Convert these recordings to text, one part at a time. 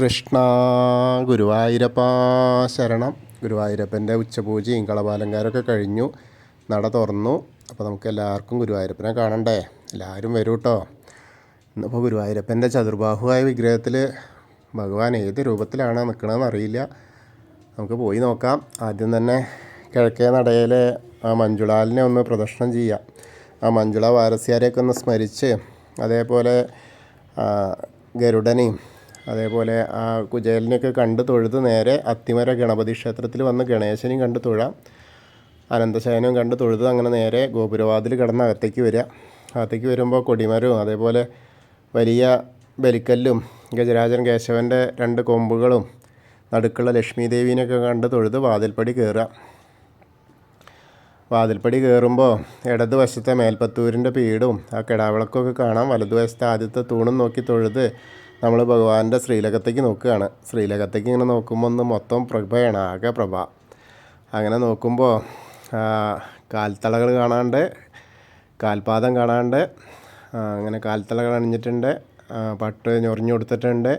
കൃഷ്ണ ഗുരുവായൂരപ്പ ശരണം. ഗുരുവായൂരപ്പൻ്റെ ഉച്ചപൂജയും കളഭാലങ്കാരമൊക്കെ കഴിഞ്ഞു. നട തുറന്നു. അപ്പോൾ നമുക്ക് എല്ലാവർക്കും ഗുരുവായൂരപ്പനെ കാണണ്ടേ? എല്ലാവരും വരൂ കേട്ടോ. ഇന്നിപ്പോൾ ഗുരുവായൂരപ്പൻ്റെ ചതുർബാഹുവായ വിഗ്രഹത്തിൽ ഭഗവാൻ ഏത് രൂപത്തിലാണ് നിൽക്കണമെന്ന് അറിയില്ല. നമുക്ക് പോയി നോക്കാം. ആദ്യം തന്നെ കിഴക്കേ നടയിലെ ആ മഞ്ജുളാലിനെ ഒന്ന് പ്രദക്ഷിണം ചെയ്യാം. ആ മഞ്ജുള വാരസ്യാരെയൊക്കെ ഒന്ന് സ്മരിച്ച്, അതേപോലെ ഗരുഡനെയും അതേപോലെ ആ കുചേലിനെയൊക്കെ കണ്ട് തൊഴുത് നേരെ അത്തിമര ഗണപതി ക്ഷേത്രത്തിൽ വന്ന് ഗണേശനെയും കണ്ട് തൊഴാം. അനന്തശയനവും കണ്ട് തൊഴുത് അങ്ങനെ നേരെ ഗോപുരവാതിൽ കടന്ന് അകത്തേക്ക് വരിക. അകത്തേക്ക് വരുമ്പോൾ കൊടിമരവും അതേപോലെ വലിയ ബലിക്കല്ലും ഗജരാജൻ കേശവൻ്റെ 2 കൊമ്പുകളും നടുക്കുള്ള ലക്ഷ്മി ദേവീനെയൊക്കെ കണ്ട് തൊഴുത് വാതിൽപ്പടി കയറുക. വാതിൽപ്പടി കയറുമ്പോൾ ഇടതുവശത്തെ മേൽപ്പത്തൂരിൻ്റെ പീഠവും ആ കിടാവിളക്കൊക്കെ കാണാം. വലതുവശത്തെ ആദ്യത്തെ തൂണും നോക്കി തൊഴുത് നമ്മൾ ഭഗവാന്റെ ശ്രീലകത്തേക്ക് നോക്കുകയാണ്. ശ്രീലകത്തേക്ക് ഇങ്ങനെ നോക്കുമ്പോൾ ഒന്ന് മൊത്തം പ്രഭയാണ്, ആകെ പ്രഭ. അങ്ങനെ നോക്കുമ്പോൾ കാൽത്തളകൾ കാണാണ്ട്, കാൽപാദം കാണാണ്ട്, അങ്ങനെ കാൽത്തളകൾ അണിഞ്ഞിട്ടുണ്ട്, പട്ട് ഞൊറിഞ്ഞു കൊടുത്തിട്ടുണ്ട്,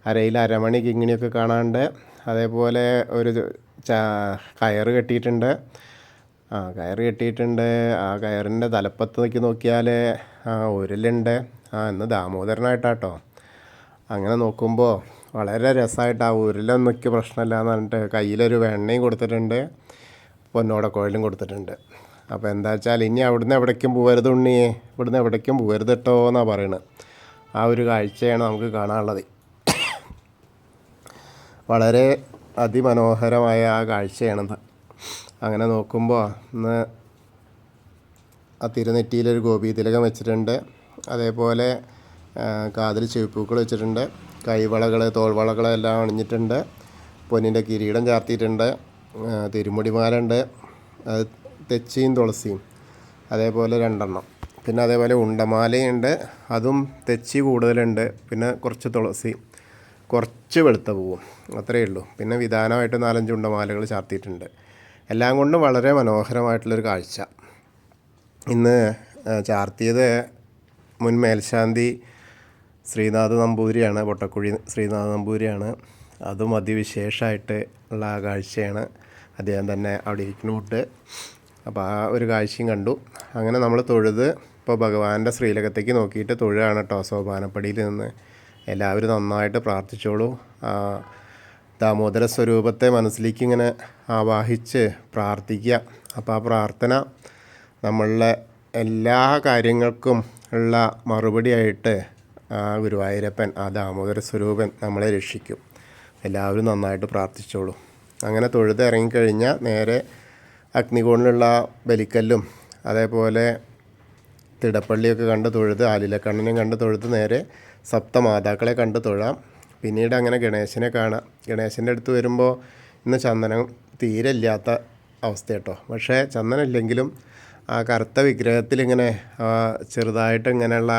അരയിൽ അരമണി കിങ്ങിണിയൊക്കെ കാണാണ്ട്, അതേപോലെ ഒരു കയറ് കെട്ടിയിട്ടുണ്ട്. കയറ് കെട്ടിയിട്ടുണ്ട്. ആ കയറിൻ്റെ തലപ്പത്തേക്ക് നോക്കിയാൽ ഉരുളുണ്ട്. ഇന്ന് ദാമോദരനായിട്ടാട്ടോ. അങ്ങനെ നോക്കുമ്പോൾ വളരെ രസമായിട്ട് ആ ഉരുളൊന്നും എനിക്ക് പ്രശ്നമില്ല എന്ന് പറഞ്ഞിട്ട് കയ്യിലൊരു വെണ്ണയും കൊടുത്തിട്ടുണ്ട്, പൊന്നോടക്കോയിലും കൊടുത്തിട്ടുണ്ട്. അപ്പോൾ എന്താ വെച്ചാൽ ഇനി അവിടുന്ന് എവിടേക്കും പോകരുത് ഉണ്ണിയേ, ഇവിടുന്ന് എവിടേക്കും പോകരുത് കേട്ടോ എന്നാണ് പറയുന്നത്. ആ ഒരു കാഴ്ചയാണ് നമുക്ക് കാണാനുള്ളത്. വളരെ അതിമനോഹരമായ ആ കാഴ്ചയാണത്. അങ്ങനെ നോക്കുമ്പോൾ ഇന്ന് ആ തിരുനെറ്റിയിലൊരു ഗോപീതിലകം വെച്ചിട്ടുണ്ട്. അതേപോലെ കാതിൽ ചെവിപ്പൂക്കൾ വെച്ചിട്ടുണ്ട്. കൈവളകൾ, തോൾവളകൾ എല്ലാം അണിഞ്ഞിട്ടുണ്ട്. പൊന്നിൻ്റെ കിരീടം ചാർത്തിയിട്ടുണ്ട്. തിരുമുടിമാലുണ്ട്. അത് തെച്ചിയും തുളസിയും അതേപോലെ 2 എണ്ണം. പിന്നെ അതേപോലെ ഉണ്ടമാലയുണ്ട്. അതും തെച്ചി കൂടുതലുണ്ട്. പിന്നെ കുറച്ച് തുളസി, കുറച്ച് വെളുത്ത പൂവും, അത്രയേ ഉള്ളൂ. പിന്നെ വിധാനമായിട്ട് 4-5 ഉണ്ടമാലകൾ ചാർത്തിയിട്ടുണ്ട്. എല്ലാം കൊണ്ടും വളരെ മനോഹരമായിട്ടുള്ളൊരു കാഴ്ച. ഇന്ന് ചാർത്തിയത് മുൻ മേൽശാന്തി ശ്രീനാഥ് നമ്പൂതിരിയാണ്, പൊട്ടക്കുഴി ശ്രീനാഥ് നമ്പൂതിരിയാണ്. അതും അതിവിശേഷമായിട്ട് ഉള്ള ആ കാഴ്ചയാണ്. അദ്ദേഹം തന്നെ അവിടെ ഇരിക്കുന്നുണ്ട്. അപ്പോൾ ആ ഒരു കാഴ്ചയും കണ്ടു. അങ്ങനെ നമ്മൾ തൊഴുത് ഇപ്പോൾ ഭഗവാന്റെ ശ്രീലകത്തേക്ക് നോക്കിയിട്ട് തൊഴുകയാണ് കേട്ടോ. സോപാനപ്പടിയിൽ നിന്ന് എല്ലാവരും നന്നായിട്ട് പ്രാർത്ഥിച്ചോളൂ. ദാമോദര സ്വരൂപത്തെ മനസ്സിലേക്ക് ഇങ്ങനെ ആവാഹിച്ച് പ്രാർത്ഥിക്കുക. അപ്പോൾ ആ പ്രാർത്ഥന നമ്മളുടെ എല്ലാ കാര്യങ്ങൾക്കും ഉള്ള മറുപടിയായിട്ട് ആ ഗുരുവായൂരപ്പൻ, ആ ദാമോദര സ്വരൂപൻ നമ്മളെ രക്ഷിക്കും. എല്ലാവരും നന്നായിട്ട് പ്രാർത്ഥിച്ചോളൂ. അങ്ങനെ തൊഴുത് ഇറങ്ങിക്കഴിഞ്ഞാൽ നേരെ അഗ്നികോണിലുള്ള ബലിക്കല്ലും അതേപോലെ തിടപ്പള്ളിയൊക്കെ കണ്ട് തൊഴുത്, ആലിലക്കണ്ണനെയും കണ്ട് തൊഴുത് നേരെ സപ്തമാതാക്കളെ കണ്ട് തൊഴാം. പിന്നീട് അങ്ങനെ ഗണേശനെ കാണാം. ഗണേശൻ്റെ അടുത്ത് വരുമ്പോൾ ഇന്ന് ചന്ദനം തീരെ ഇല്ലാത്ത അവസ്ഥ കേട്ടോ. പക്ഷേ ചന്ദനം ഇല്ലെങ്കിലും ആ കറുത്ത വിഗ്രഹത്തിലിങ്ങനെ ചെറുതായിട്ട് ഇങ്ങനെയുള്ള,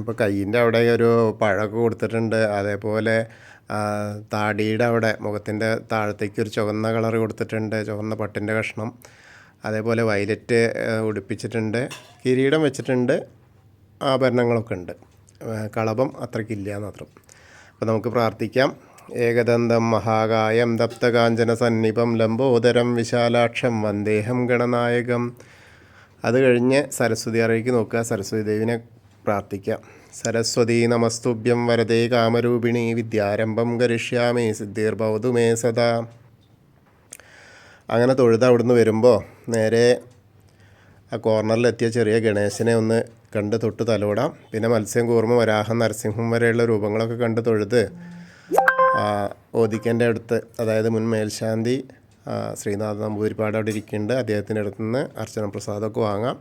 ഇപ്പോൾ കയ്യിൻ്റെ അവിടെ ഒരു പഴമൊക്കെ കൊടുത്തിട്ടുണ്ട്. അതേപോലെ താടിയുടെ അവിടെ മുഖത്തിൻ്റെ താഴത്തേക്ക് ഒരു ചുവന്ന കളർ കൊടുത്തിട്ടുണ്ട്, ചുവന്ന പട്ടിൻ്റെ കഷ്ണം. അതേപോലെ വയലറ്റ് ഉടുപ്പിച്ചിട്ടുണ്ട്. കിരീടം വെച്ചിട്ടുണ്ട്. ആഭരണങ്ങളൊക്കെ ഉണ്ട്. കളഭം അത്രയ്ക്കില്ല എന്ന് മാത്രം. അപ്പോൾ നമുക്ക് പ്രാർത്ഥിക്കാം. ഏകദന്തം മഹാകായം തപ്തകാഞ്ചന സന്നിപം ലംബോദരം വിശാലാക്ഷം വന്ദേഹം ഗണനായകം. അത് കഴിഞ്ഞ് സരസ്വതി അറയ്ക്ക് നോക്കുക. സരസ്വതി ദേവിനെ പ്രാർത്ഥിക്കാം. സരസ്വതി നമസ്തുഭ്യം വരദേ കാമരൂപിണി വിദ്യാരംഭം കരിഷ്യാമി സിദ്ധിർഭവതു മേ സദാ. അങ്ങനെ തൊഴുത് അവിടുന്ന് വരുമ്പോൾ നേരെ ആ കോർണറിലെത്തിയ ചെറിയ ഗണേശനെ ഒന്ന് കണ്ട് തൊട്ട് തലോടാം. പിന്നെ മത്സ്യം, കൂർമ്മ, വരാഹം, നരസിംഹം വരെയുള്ള രൂപങ്ങളൊക്കെ കണ്ട് തൊഴുത് ഓദിക്കൻ്റെ അടുത്ത്, അതായത് മുൻ മേൽശാന്തി ശ്രീനാഥ് നമ്പൂതിരിപ്പാട് അവിടെ ഇരിക്കുന്നുണ്ട്. അദ്ദേഹത്തിൻ്റെ അടുത്ത് നിന്ന് അർച്ചന പ്രസാദമൊക്കെ വാങ്ങാം.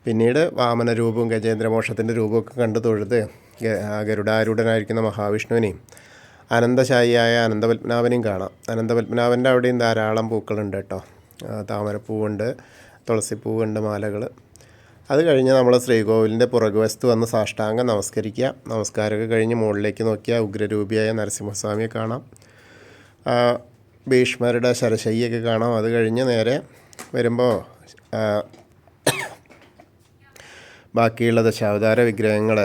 പിന്നീട് വാമന രൂപവും ഗജേന്ദ്രമോക്ഷത്തിൻ്റെ രൂപമൊക്കെ കണ്ട് തൊഴുത് ഗരുഡാരൂഢനായിരിക്കുന്ന മഹാവിഷ്ണുവിനെയും അനന്തശായിയായ അനന്തപത്മനാഭനെയും കാണാം. അനന്തപത്മനാഭൻ്റെ അവിടെയും ധാരാളം പൂക്കളുണ്ട് കേട്ടോ. താമരപ്പൂവുണ്ട്, തുളസിപ്പൂവുണ്ട്, മാലകൾ. അത് കഴിഞ്ഞ് നമ്മൾ ശ്രീകോവിലിൻ്റെ പുറകുവശത്ത് വന്ന് സാഷ്ടാംഗം നമസ്കരിക്കുക. നമസ്കാരമൊക്കെ കഴിഞ്ഞ് മുകളിലേക്ക് നോക്കിയാൽ ഉഗ്രരൂപിയായ നരസിംഹസ്വാമിയെ കാണാം. ഭീഷ്മരുടെ ശരശയ്യൊക്കെ കാണാം. അത് കഴിഞ്ഞ് നേരെ വരുമ്പോൾ ബാക്കിയുള്ള ദശാവതാര വിഗ്രഹങ്ങൾ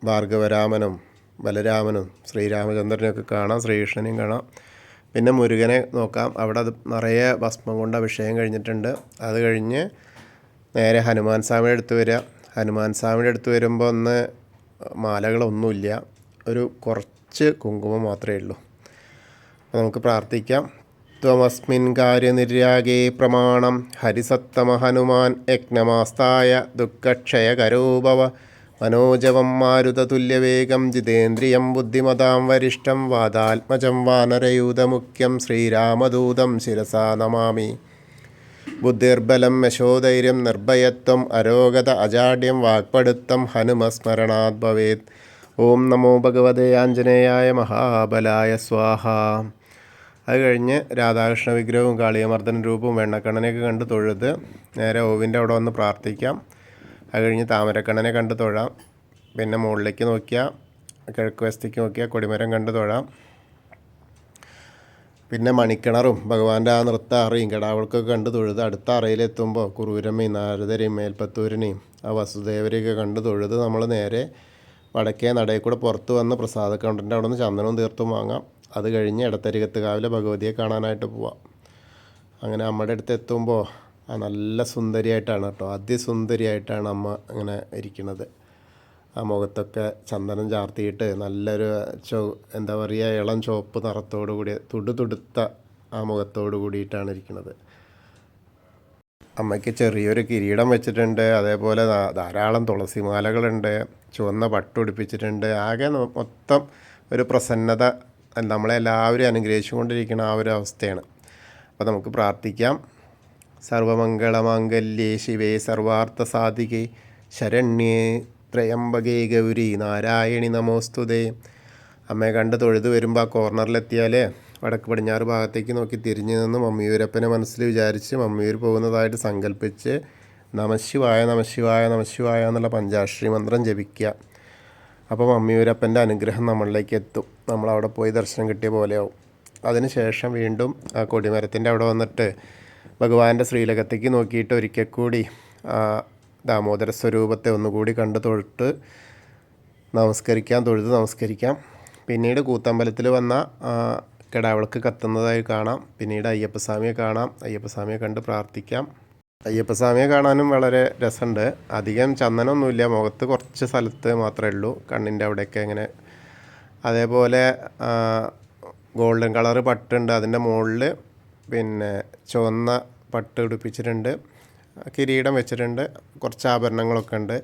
ഭാർഗവരാമനും ബലരാമനും ശ്രീരാമചന്ദ്രനെയൊക്കെ കാണാം, ശ്രീകൃഷ്ണനെയും കാണാം. പിന്നെ മുരുകനെ നോക്കാം. അവിടെ അത് നിറയെ ഭസ്മം കൊണ്ട് അഭിഷേകം കഴിഞ്ഞിട്ടുണ്ട്. അത് കഴിഞ്ഞ് നേരെ ഹനുമാൻ സ്വാമിയുടെ അടുത്ത് വരിക. ഹനുമാൻ സ്വാമിയുടെ അടുത്ത് വരുമ്പോൾ ഒന്ന് മാലകളൊന്നുമില്ല, ഒരു കുറച്ച് കുങ്കുമം മാത്രമേ ഉള്ളൂ. അപ്പോൾ നമുക്ക് പ്രാർത്ഥിക്കാം. ത്വമസ്മിൻ കാര്യനിര്യാഗേ പ്രമാണം ഹരിസത്തമ ഹനുമാൻ യജ്ഞമാസ്തായ ദുഃഖക്ഷയകരോ ഭവ മനോജവം മാരുതതുല്യവേഗം ജിതേന്ദ്രിയം ബുദ്ധിമതാം വരിഷ്ഠം വാദാത്മജം വാനരയൂതമുഖ്യം ശ്രീരാമദൂതം ശിരസാ നമാമി. ബുദ്ധിർബലം യശോധൈര്യം നിർഭയത്വം അരോഗത അജാഡ്യം വാക്പടുത്തം ഹനുമസ്മരണാത് ഭവേത്. ഓം നമോ ഭഗവതേ ആഞ്ജനേയായ മഹാബലായ സ്വാഹ. അത് കഴിഞ്ഞ് രാധാകൃഷ്ണ വിഗ്രഹവും കാളിയമർദ്ദന രൂപവും വെണ്ണക്കണ്ണനെയൊക്കെ കണ്ട് തൊഴുത് നേരെ ഓവിൻ്റെ അവിടെ വന്ന് പ്രാർത്ഥിക്കാം. അത് കഴിഞ്ഞ് താമരക്കണ്ണനെ കണ്ട് തൊഴാം. പിന്നെ മുകളിലേക്ക് നോക്കിയാൽ കിഴക്ക് വശത്തേക്ക് നോക്കിയാൽ കൊടിമരം കണ്ട് തൊഴാം. പിന്നെ മണിക്കിണറും ഭഗവാന്റെ ആ നൃത്ത അറയും കിടാവൾക്കൊക്കെ കണ്ട് തൊഴുത് അടുത്ത അറയിലെത്തുമ്പോൾ കുറൂരമ്മയും നാരദരെയും മേൽപ്പത്തൂരിനെയും ആ വസുദേവരെയൊക്കെ കണ്ട് തൊഴുത് നമ്മൾ നേരെ വടക്കേ നടയിൽ കൂടെ പുറത്ത് വന്ന് പ്രസാദ കൗണ്ടറിൻ്റെ അവിടെ നിന്ന് ചന്ദനവും തീർത്തും വാങ്ങാം. അത് കഴിഞ്ഞ് ഇടത്തരികത്തുകാവിലെ ഭഗവതിയെ കാണാനായിട്ട് പോവാം. അങ്ങനെ അമ്മയുടെ അടുത്ത് എത്തുമ്പോൾ ആ നല്ല സുന്ദരിയായിട്ടാണ് കേട്ടോ, അതിസുന്ദരിയായിട്ടാണ് അമ്മ അങ്ങനെ ഇരിക്കുന്നത്. ആ മുഖത്തൊക്കെ ചന്ദനം ചാർത്തിയിട്ട് നല്ലൊരു എന്താ പറയുക, ഇളം ചുവപ്പ് നിറത്തോടു കൂടി തുടുതുടുത്ത ആ മുഖത്തോടു കൂടിയിട്ടാണ് ഇരിക്കുന്നത്. അമ്മയ്ക്ക് ചെറിയൊരു കിരീടം വെച്ചിട്ടുണ്ട്. അതേപോലെ ധാരാളം തുളസിമാലകളുണ്ട്. ചുവന്ന പട്ടുപിടിപ്പിച്ചിട്ടുണ്ട്. ആകെ മൊത്തം ഒരു പ്രസന്നത നമ്മളെല്ലാവരും അനുഗ്രഹിച്ചുകൊണ്ടിരിക്കുന്ന ആ ഒരു അവസ്ഥയാണ്. അപ്പോൾ നമുക്ക് പ്രാർത്ഥിക്കാം. സർവമംഗളമാംഗല്യേ ശിവേ സർവാർത്ഥ സാധികേ ശരണ്യേ ത്രയംബകേ ഗൗരി നാരായണി നമോസ്തുതേ. അമ്മയെ കണ്ട് തൊഴുത് വരുമ്പോൾ ആ കോർണറിലെത്തിയാൽ വടക്ക് പടിഞ്ഞാറ് ഭാഗത്തേക്ക് നോക്കി തിരിഞ്ഞു നിന്ന് മമ്മിയൂരപ്പനെ മനസ്സിൽ വിചാരിച്ച് മമ്മിയൂർ പോകുന്നതായിട്ട് സങ്കല്പിച്ച് നമശിവായ നമശിവായ നമശിവായ എന്നുള്ള പഞ്ചാക്ഷരി മന്ത്രം ജപിക്കുക. അപ്പോൾ മമ്മിയൂരപ്പൻ്റെ അനുഗ്രഹം നമ്മളിലേക്ക് എത്തും. നമ്മളവിടെ പോയി ദർശനം കിട്ടിയ പോലെയാവും. അതിനുശേഷം വീണ്ടും ആ കൊടിമരത്തിൻ്റെ അവിടെ വന്നിട്ട് ഭഗവാന്റെ ശ്രീലകത്തേക്ക് നോക്കിയിട്ട് ഒരിക്കൽ കൂടി ദാമോദര സ്വരൂപത്തെ ഒന്നുകൂടി കണ്ട് തൊഴുത് നമസ്കരിക്കാം. പിന്നീട് കൂത്തമ്പലത്തിൽ വന്ന കിടാവിളക്ക് കത്തുന്നതായി കാണാം. പിന്നീട് അയ്യപ്പസ്വാമിയെ കാണാം. അയ്യപ്പസ്വാമിയെ കണ്ട് പ്രാർത്ഥിക്കാം. അയ്യപ്പസ്വാമിയെ കാണാനും വളരെ രസമുണ്ട്. അധികം ചന്ദനമൊന്നുമില്ല, മുഖത്ത് കുറച്ച് സ്ഥലത്ത് മാത്രമേ ഉള്ളൂ, കണ്ണിൻ്റെ അവിടെയൊക്കെ ഇങ്ങനെ. അതേപോലെ ഗോൾഡൻ കളറ് പട്ടുണ്ട്. അതിൻ്റെ മുകളിൽ പിന്നെ ചുവന്ന പട്ട് പിടിപ്പിച്ചിട്ടുണ്ട്. കിരീടം വെച്ചിട്ടുണ്ട്. കുറച്ച് ആഭരണങ്ങളൊക്കെ ഉണ്ട്.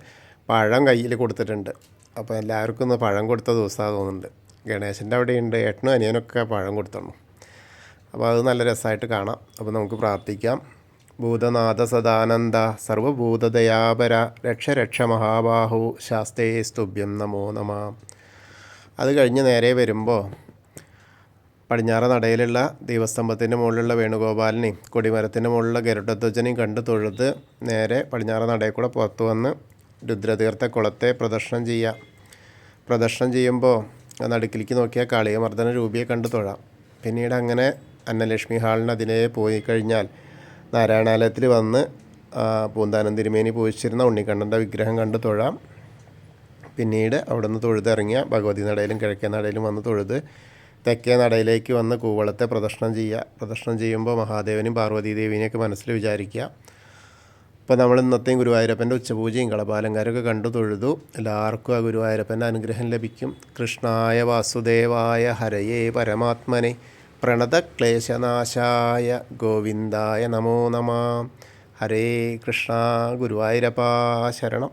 പഴം കയ്യിൽ കൊടുത്തിട്ടുണ്ട്. അപ്പോൾ എല്ലാവർക്കും ഒന്ന് പഴം കൊടുത്ത ദിവസമാണ് തോന്നുന്നുണ്ട്. ഗണേശൻ്റെ അവിടെയുണ്ട്. ഏട്ടനും അനിയനൊക്കെ പഴം കൊടുത്തണം. അപ്പോൾ അത് നല്ല രസമായിട്ട് കാണാം. അപ്പോൾ നമുക്ക് പ്രാർത്ഥിക്കാം. ഭൂതനാഥ സദാനന്ദ സർവഭൂതദയാപര രക്ഷ മഹാബാഹു ശാസ്തേ സ്തുഭ്യം നമോ നമ. അത് കഴിഞ്ഞ് നേരെ വരുമ്പോൾ പടിഞ്ഞാറ് നടയിലുള്ള ദീപസ്തംഭത്തിൻ്റെ മുകളിലുള്ള വേണുഗോപാലിനെയും കൊടിമരത്തിൻ്റെ മുകളിലുള്ള ഗരുഡധ്വജനെയും കണ്ട് തൊഴുത് നേരെ പടിഞ്ഞാറ് നടയിൽ കൂടെ പുറത്ത് വന്ന് രുദ്രതീർത്ഥ കുളത്തെ പ്രദക്ഷിണം ചെയ്യുക. പ്രദക്ഷിണം ചെയ്യുമ്പോൾ നടുക്കിലേക്ക് നോക്കിയാൽ കാളിയമർദ്ദന രൂപിയെ കണ്ട് തൊഴാം. പിന്നീട് അങ്ങനെ അന്നലക്ഷ്മി ഹാളിന് അതിലേ പോയി കഴിഞ്ഞാൽ നാരായണാലയത്തിൽ വന്ന് പൂന്താനം തിരുമേനി പൂജിച്ചിരുന്ന ഉണ്ണിക്കണ്ണൻ്റെ വിഗ്രഹം കണ്ട് തൊഴാം. പിന്നീട് അവിടെ നിന്ന് തൊഴുതിറങ്ങിയ ഭഗവതി നടയിലും കിഴക്കേ നടയിലും വന്ന് തൊഴുത് തെക്കേ നടയിലേക്ക് വന്ന് കൂവളത്തെ പ്രദക്ഷിണം ചെയ്യുക. പ്രദക്ഷിണം ചെയ്യുമ്പോൾ മഹാദേവനെയും പാർവതീദേവിനെയൊക്കെ മനസ്സിൽ വിചാരിക്കുക. അപ്പോൾ നമ്മൾ ഇന്നത്തെയും ഗുരുവായൂരപ്പൻ്റെ ഉച്ചപൂജയും കളഭാലങ്കാരമൊക്കെ കണ്ടു തൊഴുതു. എല്ലാവർക്കും ആ ഗുരുവായൂരപ്പൻ്റെ അനുഗ്രഹം ലഭിക്കും. കൃഷ്ണായ വാസുദേവായ ഹരയേ പരമാത്മനെ പ്രണതക്ലേശനാശായ ഗോവിന്ദായ നമോ നമ. ഹരേ കൃഷ്ണ. ഗുരുവായൂരപ്പാ ശരണം.